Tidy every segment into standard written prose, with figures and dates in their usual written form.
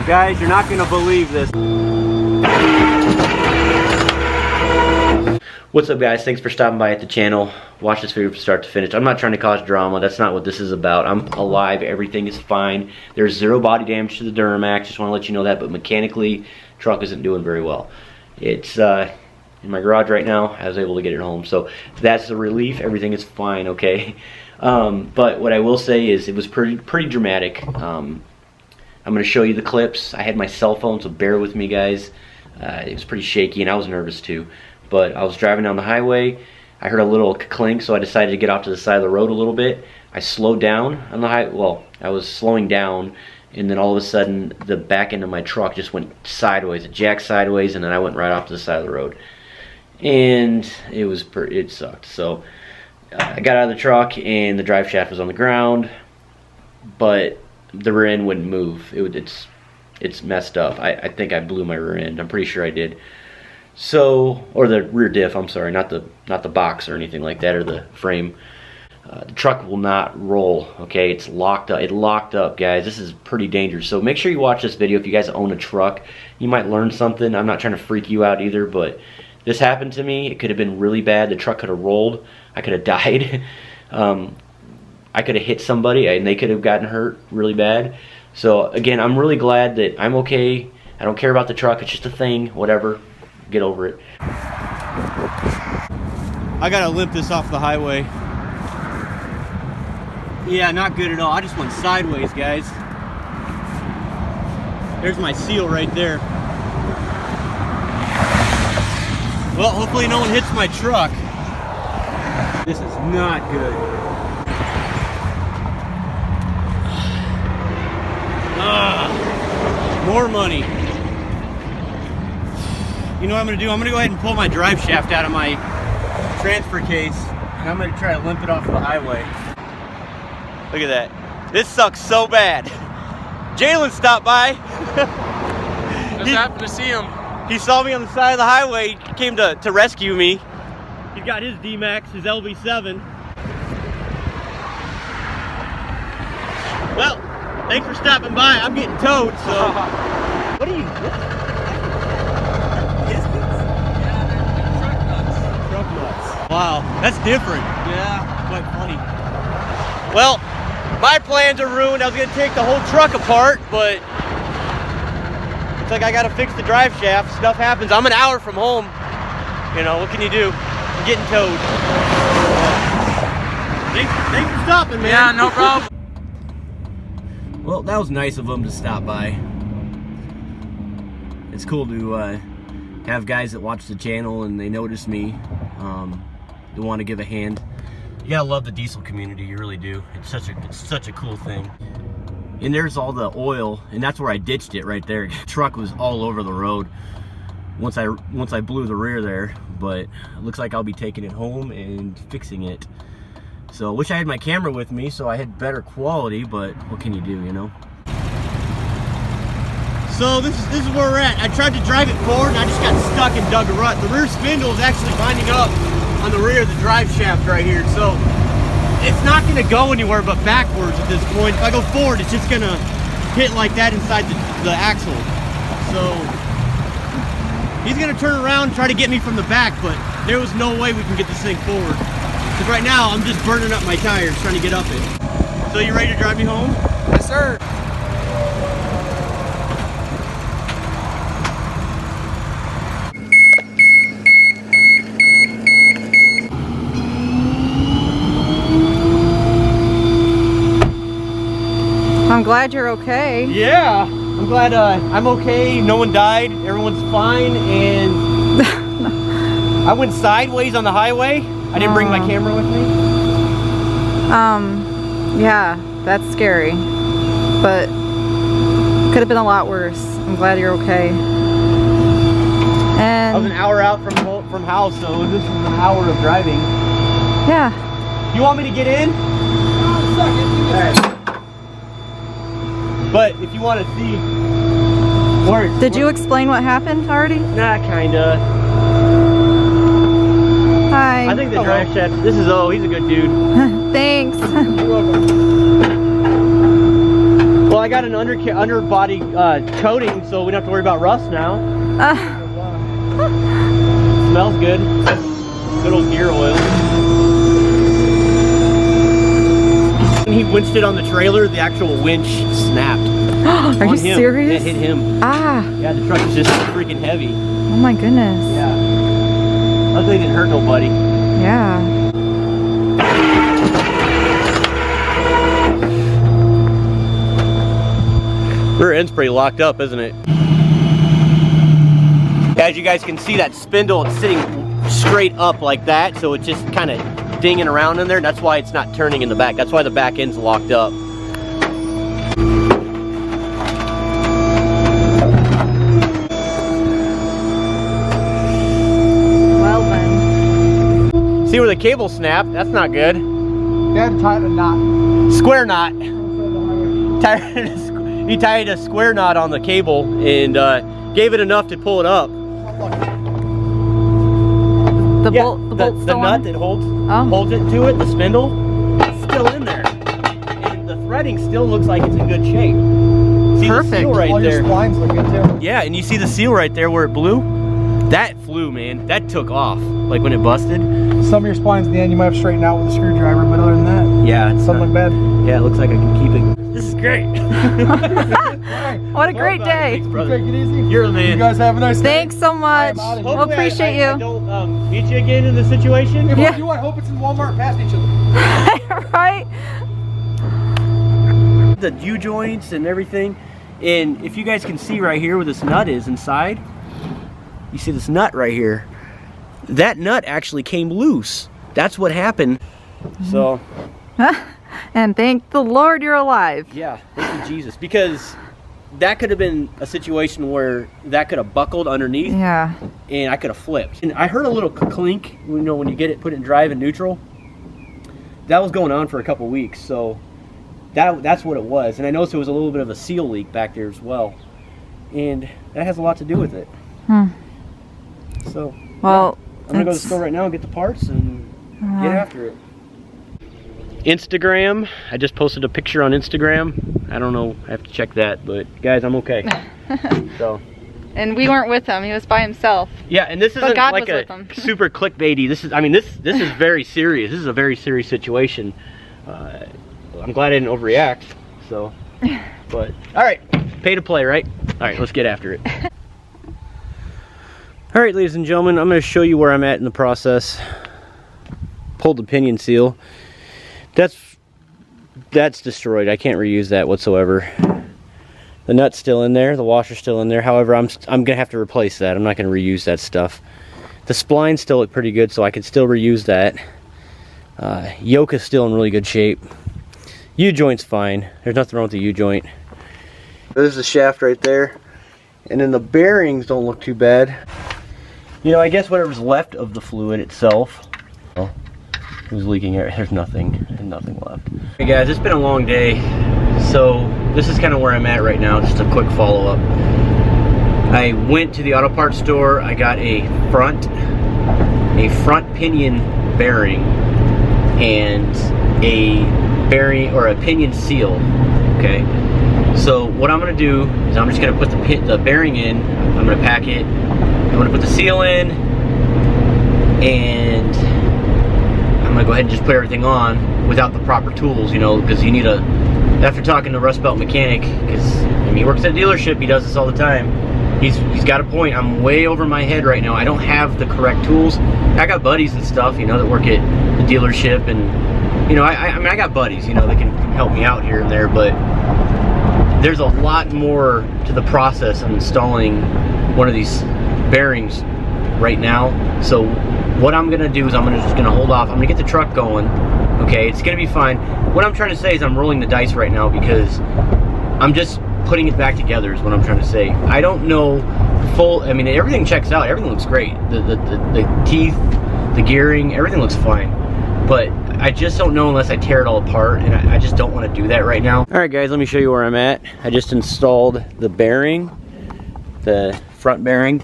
Guys, you're not gonna believe this. What's up, guys? Thanks for stopping by at the channel. Watch this video from start to finish. I'm not trying to cause drama. That's not what this is about. I'm alive. Everything is fine. There's zero body damage to the Duramax. Just want to let you know that. But mechanically, truck isn't doing very well. It's in my garage right now. I was able to get it home, so that's a relief. Everything is fine. Okay. But what I will say is it was pretty dramatic. I'm going to show you the clips. I had my cell phone, so bear with me, guys. It was pretty shaky, and I was nervous too. But I was driving down the highway. I heard a little clink, so I decided to get off to the side of the road a little bit. I slowed down on the highway. Well, I was slowing down, and then all of a sudden, the back end of my truck just went sideways. It jacked sideways, and then I went right off to the side of the road. And it sucked. So I got out of the truck, and the drive shaft was on the ground, but the rear end wouldn't move. It's messed up. I think I blew my rear end. I'm pretty sure I did. So, or the rear diff, I'm sorry, not the box or anything like that, or the frame. The truck will not roll, okay? It's locked up. It locked up, guys. This is pretty dangerous. So make sure you watch this video if you guys own a truck. You might learn something. I'm not trying to freak you out either, but this happened to me. It could have been really bad. The truck could have rolled. I could have died. I could have hit somebody, and they could have gotten hurt really bad. So, again, I'm really glad that I'm okay. I don't care about the truck. It's just a thing, whatever. Get over it. I gotta limp this off the highway. Yeah, not good at all. I just went sideways, guys. There's my seal right there. Well, hopefully no one hits my truck. This is not good. More money. You know what I'm going to do? I'm going to go ahead and pull my drive shaft out of my transfer case, and I'm going to try to limp it off the highway. Look at that. This sucks so bad. Jalen stopped by. Just happened to see him. He saw me on the side of the highway. He came to rescue me. He's got his D-Max, his LV7. Well, thanks for stopping by. I'm getting towed, so. What are you doing? Wow, that's different. Yeah, quite funny. Well, my plans are ruined. I was going to take the whole truck apart, but it's like I got to fix the drive shaft. Stuff happens. I'm an hour from home. You know, what can you do? I'm getting towed. Thanks for stopping, man. Yeah, no problem. Well, that was nice of them to stop by. It's cool to have guys that watch the channel and they notice me. They want to give a hand. You gotta love the diesel community, you really do. It's such a cool thing. And there's all the oil, and that's where I ditched it right there. The truck was all over the road once I blew the rear there, but it looks like I'll be taking it home and fixing it. So I wish I had my camera with me so I had better quality, but what can you do, you know? So this is where we're at. I tried to drive it forward and I just got stuck and dug a rut. The rear spindle is actually binding up on the rear of the drive shaft right here. So it's not gonna go anywhere but backwards at this point. If I go forward, it's just gonna hit like that inside the axle. So he's gonna turn around and try to get me from the back, but there was no way we can get this thing forward. Because right now I'm just burning up my tires trying to get up it. So you ready to drive me home? Yes, sir. I'm glad you're okay. Yeah, I'm glad I'm okay. No one died. Everyone's fine. And I went sideways on the highway. I didn't bring my camera with me. Yeah, that's scary. But could have been a lot worse. I'm glad you're okay. And I was an hour out from house, so this was an hour of driving. Yeah. You want me to get in? A second. All right. But if you want to see where... Did you explain what happened already? Nah, kinda. Hi. I think the drive shaft, this is he's a good dude. Thanks. You're welcome. I got an underbody coating, so we don't have to worry about rust now. Smells good. Good old gear oil. When he winched it on the trailer, the actual winch snapped. Are you serious? It hit him. Ah. Yeah, the truck is just freaking heavy. Oh my goodness. Yeah. Luckily it didn't hurt nobody. Yeah. Rear end's pretty locked up, isn't it? As you guys can see, that spindle, it's sitting straight up like that, so it's just kind of dinging around in there. That's why it's not turning in the back. That's why the back end's locked up. Well then. See where the cable snapped? That's not good. Dad tied a knot. Square knot. He tied a square knot on the cable and gave it enough to pull it up. The Yeah, bolt, the bolt's the still nut on? that holds it to it, the spindle, it's still in there. And the threading still looks like it's in good shape. See Perfect. the seal right All there? your splines look good too. Yeah, and you see the seal right there where it blew? That flew, man. That took off, like when it busted. Some of your splines in the end you might have straightened out with a screwdriver, but other than that, Yeah, it's doesn't look bad. Yeah, it looks like I can keep it. This is great. What a great day. Thanks, brother. Take it easy. You're the man. You guys have a nice day. Thanks so much. I'm outta here. We'll Hopefully appreciate I you. don't meet you again in this situation. If Yeah. you want, I hope it's in Walmart past each other. Right? The U-joints and everything. And if you guys can see right here where this nut is inside, you see this nut right here. That nut actually came loose. That's what happened. So, And thank the Lord you're alive. yeah, thank you, Jesus. Because that could have been a situation where that could have buckled underneath Yeah. and I could have flipped. And I heard a little clink, you know, when you get it, put it in drive and neutral. That was going on for a couple weeks, so that's what it was. And I noticed there was a little bit of a seal leak back there as well. And that has a lot to do with it. So, Well, I'm gonna go to the it's- store right now and get the parts and get after it. Instagram, I just posted a picture on Instagram. I don't know, I have to check that, but guys, I'm okay. So, And we weren't with him. He was by himself. yeah, and this isn't God like was a with him. super clickbaity. This is, I mean, this is very serious. This is a very serious situation. I'm glad I didn't overreact. So, but all right, pay to play, right? All right, let's get after it. All right, ladies and gentlemen, I'm going to show you where I'm at in the process. Pulled the pinion seal. That's destroyed. I can't reuse that whatsoever. The nut's still in there. The washer's still in there. However, I'm gonna have to replace that. I'm not gonna reuse that stuff. The splines still look pretty good, so I can still reuse that. Yoke is still in really good shape. U-joint's fine. There's nothing wrong with the U-joint. There's the shaft right there, and then the bearings don't look too bad. You know, I guess whatever's left of the fluid itself. Oh, it was leaking air. There's nothing left. Hey guys, it's been a long day, so this is kind of where I'm at right now. Just a quick follow-up. I went to the auto parts store. I got a front pinion bearing and a bearing or a pinion seal. Okay. So what I'm gonna do is I'm just gonna put the bearing in. I'm gonna pack it. I'm gonna put the seal in, and I'm gonna go ahead and just put everything on without the proper tools, you know, because you need a. After talking to Rustbelt Mechanic, because I mean, he works at a dealership, he does this all the time. He's got a point. I'm way over my head right now. I don't have the correct tools. I got buddies and stuff, you know, that work at the dealership, and you know, I mean, I got buddies, you know, that can help me out here and there, but there's a lot more to the process of installing one of these bearings right now. So what I'm gonna do is I'm just gonna hold off. I'm gonna get the truck going. Okay, it's gonna be fine. What I'm trying to say is I'm rolling the dice right now because I'm just putting it back together is what I'm trying to say. I don't know I mean, everything checks out. Everything looks great. The teeth, the gearing, everything looks fine. But I just don't know unless I tear it all apart, and I just don't want to do that right now. All right, guys, let me show you where I'm at. I just installed the bearing, the front bearing,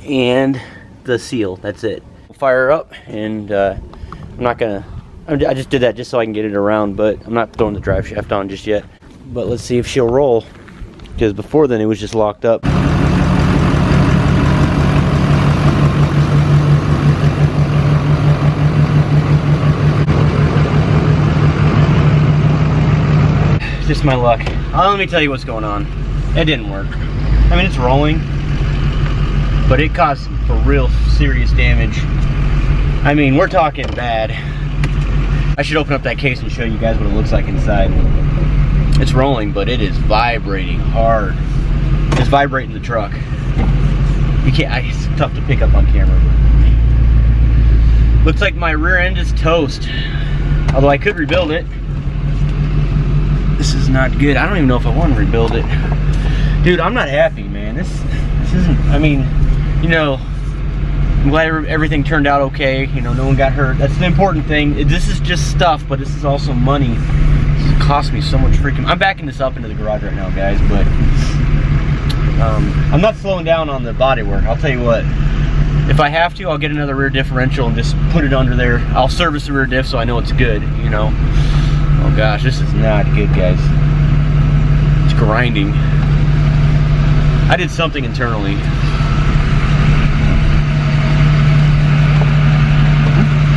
and the seal. That's it. We'll fire up, and I just did that just so I can get it around, but I'm not throwing the drive shaft on just yet. but let's see if she'll roll, because before then it was just locked up. Just my luck. Let me tell you what's going on. It didn't work. I mean, it's rolling, but it caused for real serious damage. I mean, we're talking bad. I should open up that case and show you guys what it looks like inside. It's rolling, but it is vibrating hard. It's vibrating the truck. You can't, it's tough to pick up on camera. Looks like my rear end is toast. Although I could rebuild it. This is not good. I don't even know if I want to rebuild it. Dude, I'm not happy, man. This isn't, I mean, you know, I'm glad everything turned out okay. You know, no one got hurt. That's the important thing. This is just stuff, but this is also money. This cost me so much freaking... I'm backing this up into the garage right now, guys, but I'm not slowing down on the body work. I'll tell you what. If I have to, I'll get another rear differential and just put it under there. I'll service the rear diff so I know it's good, you know. Oh gosh, this is not good, guys. It's grinding. I did something internally.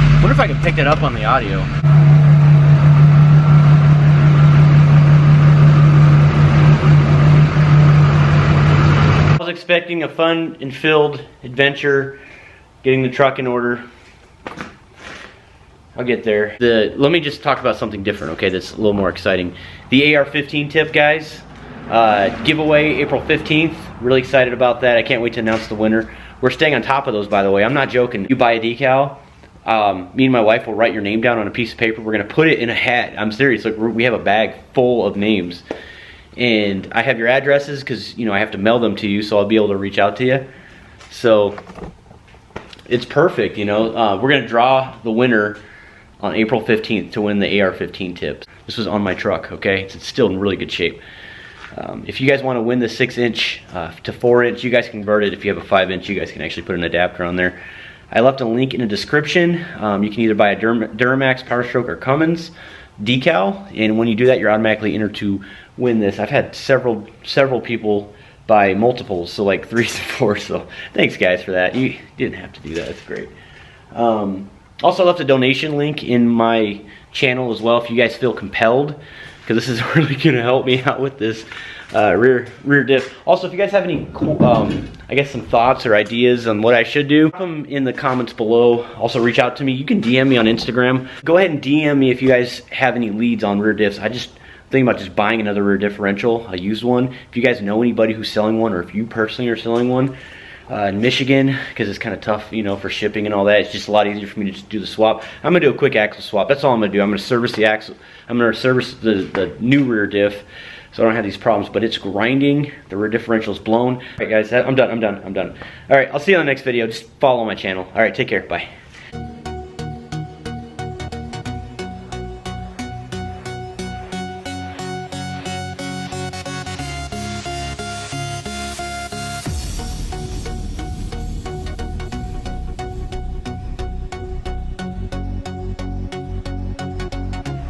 I wonder if I can pick that up on the audio. I was expecting a fun and filled adventure, getting the truck in order. I'll get there. Let me just talk about something different, okay, that's a little more exciting. The AR15 Tip, guys. Giveaway April 15th. Really excited about that. I can't wait to announce the winner. We're staying on top of those, by the way. I'm not joking. You buy a decal, me and my wife will write your name down on a piece of paper. We're gonna put it in a hat. I'm serious. Like, we have a bag full of names. And I have your addresses because, you know, I have to mail them to you, so I'll be able to reach out to you. So it's perfect, you know. We're gonna draw the winner on April 15th to win the AR15 tips. This was on my truck, okay? It's still in really good shape. If you guys want to win the 6-inch to 4-inch, you guys can convert it. If you have a 5-inch, you guys can actually put an adapter on there. I left a link in the description. You can either buy a Duramax, Power Stroke, or Cummins decal, and when you do that, you're automatically entered to win this. I've had several people buy multiples, so like 3s and 4s, so thanks guys for that. You didn't have to do that, it's great. Also, I left a donation link in my channel as well if you guys feel compelled, because this is really going to help me out with this rear diff. Also, if you guys have any, I guess, some thoughts or ideas on what I should do, put them in the comments below. Also, reach out to me. You can DM me on Instagram. Go ahead and DM me if you guys have any leads on rear diffs. I just think about just buying another rear differential, a used one. If you guys know anybody who's selling one, or if you personally are selling one, in Michigan, because it's kind of tough, you know, for shipping and all that. It's just a lot easier for me to just do the swap. I'm gonna do a quick axle swap. That's all I'm gonna do. I'm gonna service the axle. I'm gonna service the new rear diff, so I don't have these problems. But it's grinding. The rear differential is blown. All right, guys, I'm done. All right, I'll see you on the next video. Just follow my channel. All right, take care. Bye.